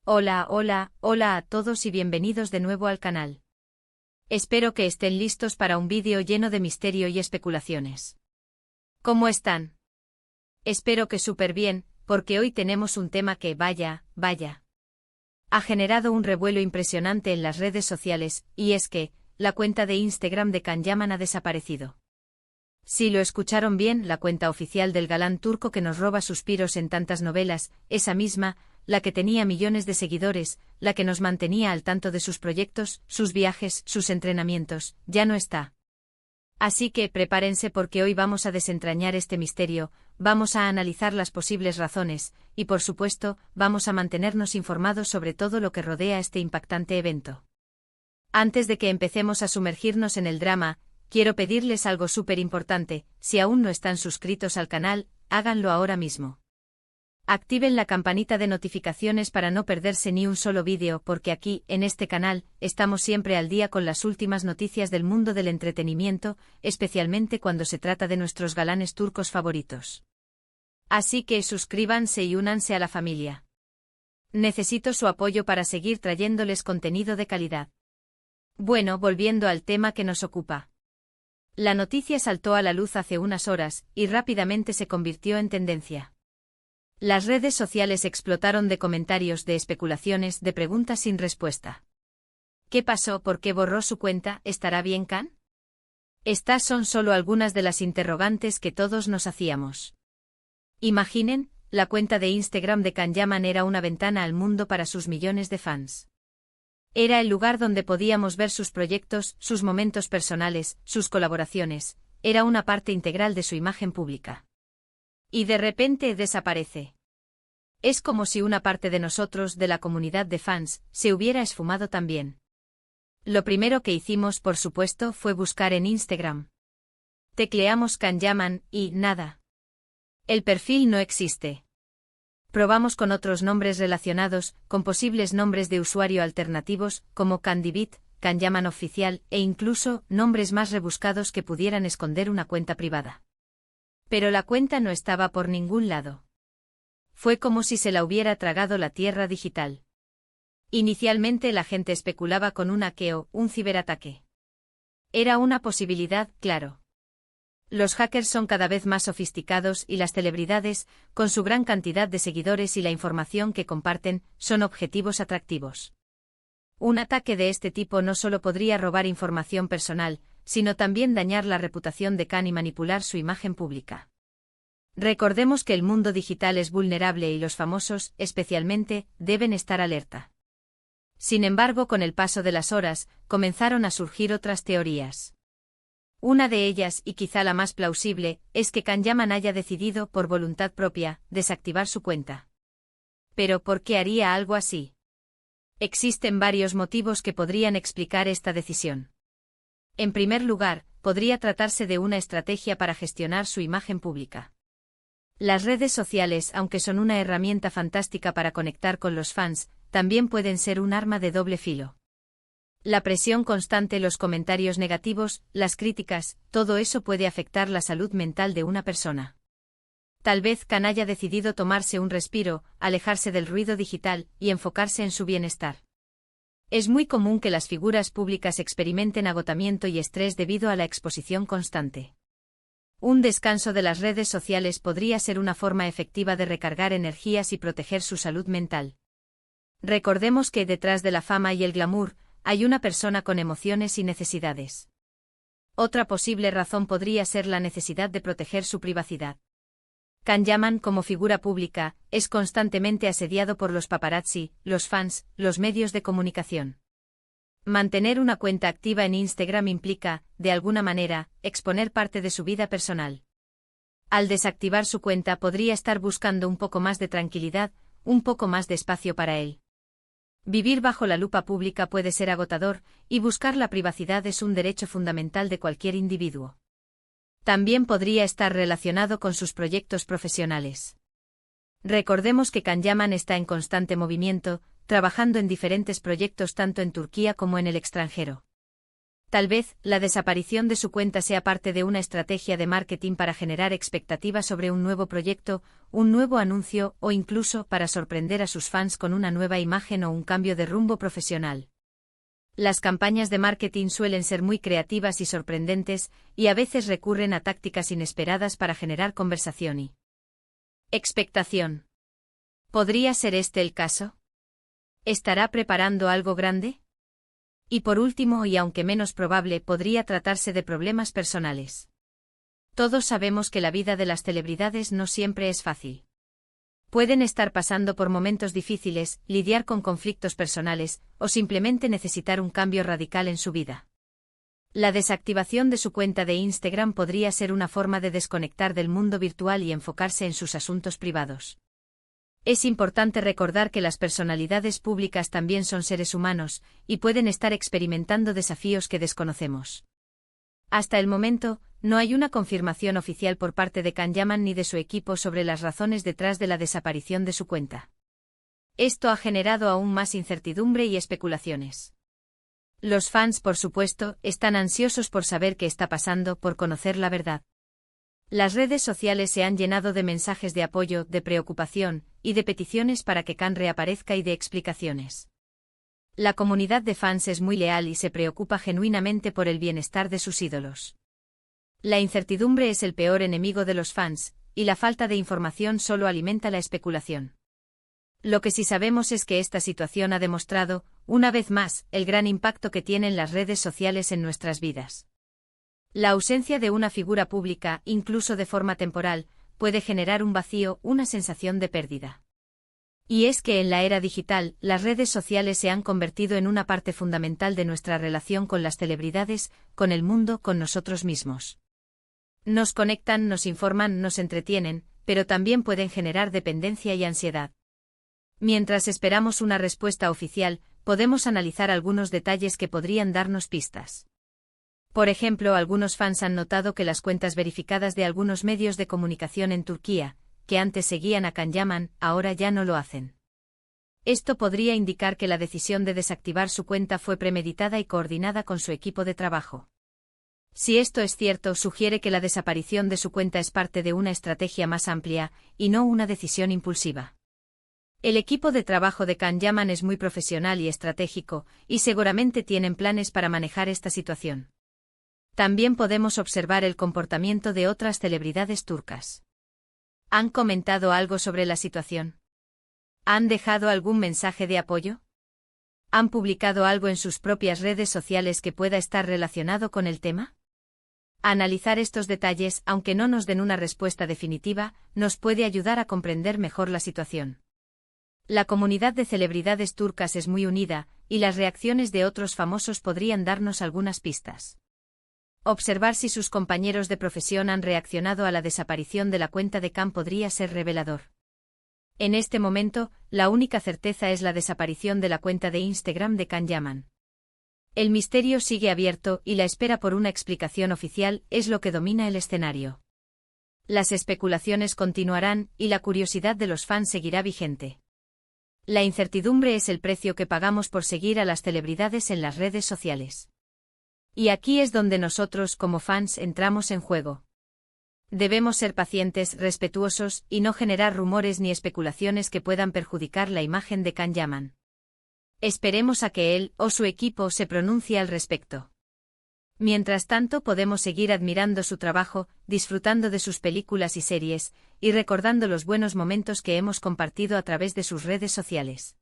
Hola, hola, hola a todos y bienvenidos de nuevo al canal. Espero que estén listos para un vídeo lleno de misterio y especulaciones. ¿Cómo están? Espero que súper bien, porque hoy tenemos un tema que, vaya, ha generado un revuelo impresionante en las redes sociales, y es que, la cuenta de Instagram de Can Yaman ha desaparecido. Si lo escucharon bien, la cuenta oficial del galán turco que nos roba suspiros en tantas novelas, esa misma, la que tenía millones de seguidores, la que nos mantenía al tanto de sus proyectos, sus viajes, sus entrenamientos, ya no está. Así que prepárense porque hoy vamos a desentrañar este misterio, vamos a analizar las posibles razones, y por supuesto, vamos a mantenernos informados sobre todo lo que rodea este impactante evento. Antes de que empecemos a sumergirnos en el drama, quiero pedirles algo súper importante: si aún no están suscritos al canal, háganlo ahora mismo. Activen la campanita de notificaciones para no perderse ni un solo vídeo, porque aquí, en este canal, estamos siempre al día con las últimas noticias del mundo del entretenimiento, especialmente cuando se trata de nuestros galanes turcos favoritos. Así que suscríbanse y únanse a la familia. Necesito su apoyo para seguir trayéndoles contenido de calidad. Bueno, volviendo al tema que nos ocupa. La noticia saltó a la luz hace unas horas, y rápidamente se convirtió en tendencia. Las redes sociales explotaron de comentarios, de especulaciones, de preguntas sin respuesta. ¿Qué pasó? ¿Por qué borró su cuenta? ¿Estará bien Can? Estas son solo algunas de las interrogantes que todos nos hacíamos. Imaginen, la cuenta de Instagram de Can Yaman era una ventana al mundo para sus millones de fans. Era el lugar donde podíamos ver sus proyectos, sus momentos personales, sus colaboraciones, era una parte integral de su imagen pública. Y de repente desaparece. Es como si una parte de nosotros, de la comunidad de fans, se hubiera esfumado también. Lo primero que hicimos, por supuesto, fue buscar en Instagram. Tecleamos Can Yaman, y nada. El perfil no existe. Probamos con otros nombres relacionados, con posibles nombres de usuario alternativos, como Candibit, Can Yaman Oficial, e incluso, nombres más rebuscados que pudieran esconder una cuenta privada. Pero la cuenta no estaba por ningún lado. Fue como si se la hubiera tragado la tierra digital. Inicialmente la gente especulaba con un hackeo, un ciberataque. Era una posibilidad, claro. Los hackers son cada vez más sofisticados y las celebridades, con su gran cantidad de seguidores y la información que comparten, son objetivos atractivos. Un ataque de este tipo no solo podría robar información personal, sino también dañar la reputación de Can y manipular su imagen pública. Recordemos que el mundo digital es vulnerable y los famosos, especialmente, deben estar alerta. Sin embargo, con el paso de las horas, comenzaron a surgir otras teorías. Una de ellas, y quizá la más plausible, es que Can Yaman haya decidido, por voluntad propia, desactivar su cuenta. ¿Pero por qué haría algo así? Existen varios motivos que podrían explicar esta decisión. En primer lugar, podría tratarse de una estrategia para gestionar su imagen pública. Las redes sociales, aunque son una herramienta fantástica para conectar con los fans, también pueden ser un arma de doble filo. La presión constante, los comentarios negativos, las críticas, todo eso puede afectar la salud mental de una persona. Tal vez Can haya decidido tomarse un respiro, alejarse del ruido digital y enfocarse en su bienestar. Es muy común que las figuras públicas experimenten agotamiento y estrés debido a la exposición constante. Un descanso de las redes sociales podría ser una forma efectiva de recargar energías y proteger su salud mental. Recordemos que detrás de la fama y el glamour, hay una persona con emociones y necesidades. Otra posible razón podría ser la necesidad de proteger su privacidad. Can Yaman, como figura pública, es constantemente asediado por los paparazzi, los fans, los medios de comunicación. Mantener una cuenta activa en Instagram implica, de alguna manera, exponer parte de su vida personal. Al desactivar su cuenta podría estar buscando un poco más de tranquilidad, un poco más de espacio para él. Vivir bajo la lupa pública puede ser agotador, y buscar la privacidad es un derecho fundamental de cualquier individuo. También podría estar relacionado con sus proyectos profesionales. Recordemos que Can Yaman está en constante movimiento, trabajando en diferentes proyectos tanto en Turquía como en el extranjero. Tal vez, la desaparición de su cuenta sea parte de una estrategia de marketing para generar expectativas sobre un nuevo proyecto, un nuevo anuncio o incluso para sorprender a sus fans con una nueva imagen o un cambio de rumbo profesional. Las campañas de marketing suelen ser muy creativas y sorprendentes, y a veces recurren a tácticas inesperadas para generar conversación y expectación. ¿Podría ser este el caso? ¿Estará preparando algo grande? Y por último, y aunque menos probable, podría tratarse de problemas personales. Todos sabemos que la vida de las celebridades no siempre es fácil. Pueden estar pasando por momentos difíciles, lidiar con conflictos personales, o simplemente necesitar un cambio radical en su vida. La desactivación de su cuenta de Instagram podría ser una forma de desconectar del mundo virtual y enfocarse en sus asuntos privados. Es importante recordar que las personalidades públicas también son seres humanos, y pueden estar experimentando desafíos que desconocemos. Hasta el momento, no hay una confirmación oficial por parte de Can Yaman ni de su equipo sobre las razones detrás de la desaparición de su cuenta. Esto ha generado aún más incertidumbre y especulaciones. Los fans, por supuesto, están ansiosos por saber qué está pasando, por conocer la verdad. Las redes sociales se han llenado de mensajes de apoyo, de preocupación, y de peticiones para que Can reaparezca y de explicaciones. La comunidad de fans es muy leal y se preocupa genuinamente por el bienestar de sus ídolos. La incertidumbre es el peor enemigo de los fans, y la falta de información solo alimenta la especulación. Lo que sí sabemos es que esta situación ha demostrado, una vez más, el gran impacto que tienen las redes sociales en nuestras vidas. La ausencia de una figura pública, incluso de forma temporal, puede generar un vacío, una sensación de pérdida. Y es que en la era digital, las redes sociales se han convertido en una parte fundamental de nuestra relación con las celebridades, con el mundo, con nosotros mismos. Nos conectan, nos informan, nos entretienen, pero también pueden generar dependencia y ansiedad. Mientras esperamos una respuesta oficial, podemos analizar algunos detalles que podrían darnos pistas. Por ejemplo, algunos fans han notado que las cuentas verificadas de algunos medios de comunicación en Turquía, que antes seguían a Can Yaman, ahora ya no lo hacen. Esto podría indicar que la decisión de desactivar su cuenta fue premeditada y coordinada con su equipo de trabajo. Si esto es cierto, sugiere que la desaparición de su cuenta es parte de una estrategia más amplia, y no una decisión impulsiva. El equipo de trabajo de Can Yaman es muy profesional y estratégico, y seguramente tienen planes para manejar esta situación. También podemos observar el comportamiento de otras celebridades turcas. ¿Han comentado algo sobre la situación? ¿Han dejado algún mensaje de apoyo? ¿Han publicado algo en sus propias redes sociales que pueda estar relacionado con el tema? Analizar estos detalles, aunque no nos den una respuesta definitiva, nos puede ayudar a comprender mejor la situación. La comunidad de celebridades turcas es muy unida, y las reacciones de otros famosos podrían darnos algunas pistas. Observar si sus compañeros de profesión han reaccionado a la desaparición de la cuenta de Can podría ser revelador. En este momento, la única certeza es la desaparición de la cuenta de Instagram de Can Yaman. El misterio sigue abierto y la espera por una explicación oficial es lo que domina el escenario. Las especulaciones continuarán y la curiosidad de los fans seguirá vigente. La incertidumbre es el precio que pagamos por seguir a las celebridades en las redes sociales. Y aquí es donde nosotros, como fans, entramos en juego. Debemos ser pacientes, respetuosos, y no generar rumores ni especulaciones que puedan perjudicar la imagen de Can Yaman. Esperemos a que él o su equipo se pronuncie al respecto. Mientras tanto, podemos seguir admirando su trabajo, disfrutando de sus películas y series, y recordando los buenos momentos que hemos compartido a través de sus redes sociales.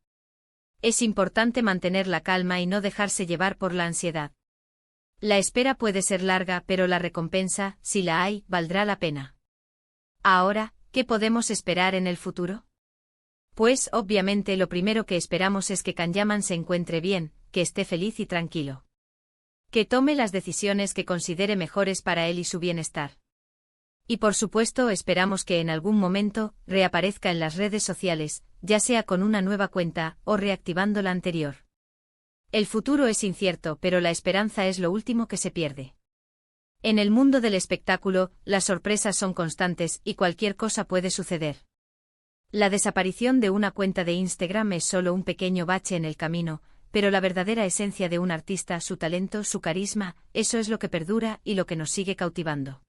Es importante mantener la calma y no dejarse llevar por la ansiedad. La espera puede ser larga, pero la recompensa, si la hay, valdrá la pena. Ahora, ¿qué podemos esperar en el futuro? Pues, obviamente, lo primero que esperamos es que Can Yaman se encuentre bien, que esté feliz y tranquilo. Que tome las decisiones que considere mejores para él y su bienestar. Y por supuesto, esperamos que en algún momento reaparezca en las redes sociales, ya sea con una nueva cuenta o reactivando la anterior. El futuro es incierto, pero la esperanza es lo último que se pierde. En el mundo del espectáculo, las sorpresas son constantes y cualquier cosa puede suceder. La desaparición de una cuenta de Instagram es solo un pequeño bache en el camino, pero la verdadera esencia de un artista, su talento, su carisma, eso es lo que perdura y lo que nos sigue cautivando.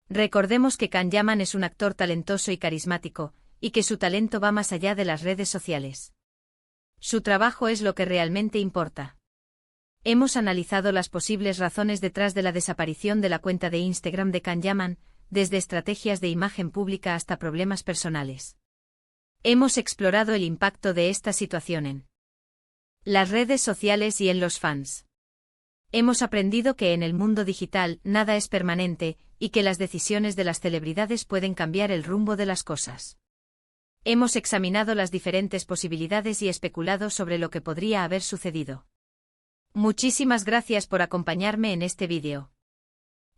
Recordemos que Can Yaman es un actor talentoso y carismático, y que su talento va más allá de las redes sociales. Su trabajo es lo que realmente importa. Hemos analizado las posibles razones detrás de la desaparición de la cuenta de Instagram de Can Yaman, desde estrategias de imagen pública hasta problemas personales. Hemos explorado el impacto de esta situación en las redes sociales y en los fans. Hemos aprendido que en el mundo digital nada es permanente, y que las decisiones de las celebridades pueden cambiar el rumbo de las cosas. Hemos examinado las diferentes posibilidades y especulado sobre lo que podría haber sucedido. Muchísimas gracias por acompañarme en este vídeo.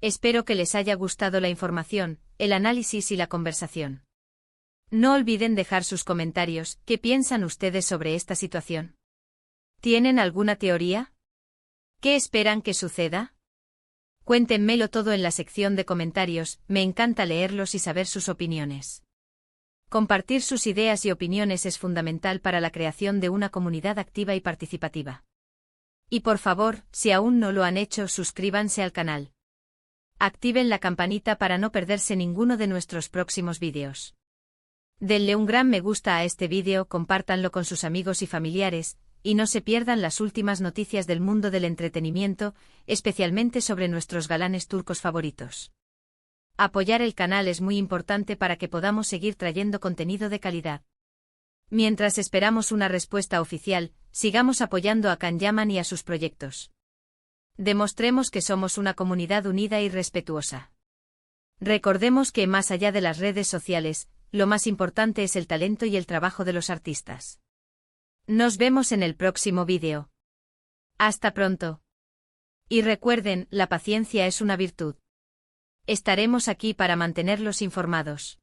Espero que les haya gustado la información, el análisis y la conversación. No olviden dejar sus comentarios. ¿Qué piensan ustedes sobre esta situación? ¿Tienen alguna teoría? ¿Qué esperan que suceda? Cuéntenmelo todo en la sección de comentarios, me encanta leerlos y saber sus opiniones. Compartir sus ideas y opiniones es fundamental para la creación de una comunidad activa y participativa. Y por favor, si aún no lo han hecho, suscríbanse al canal. Activen la campanita para no perderse ninguno de nuestros próximos vídeos. Denle un gran me gusta a este vídeo, compártanlo con sus amigos y familiares, y no se pierdan las últimas noticias del mundo del entretenimiento, especialmente sobre nuestros galanes turcos favoritos. Apoyar el canal es muy importante para que podamos seguir trayendo contenido de calidad. Mientras esperamos una respuesta oficial, sigamos apoyando a Can Yaman y a sus proyectos. Demostremos que somos una comunidad unida y respetuosa. Recordemos que más allá de las redes sociales, lo más importante es el talento y el trabajo de los artistas. Nos vemos en el próximo vídeo. Hasta pronto. Y recuerden, la paciencia es una virtud. Estaremos aquí para mantenerlos informados.